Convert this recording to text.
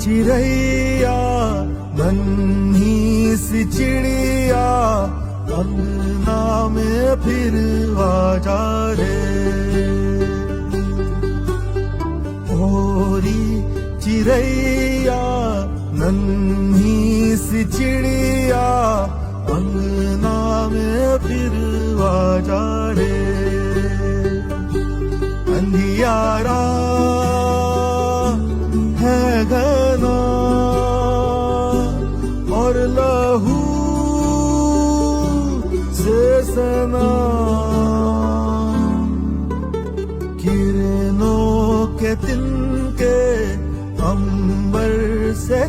चिड़ैया नन्ही सी चिड़िया अंगना में फिर आ जा रे। ओरी चिड़ैया नन्ही सी चिड़िया अंगना में फिर आ जा रे। अंधियारा है घना और लहू से सना, किरणों के तिनके अंबर से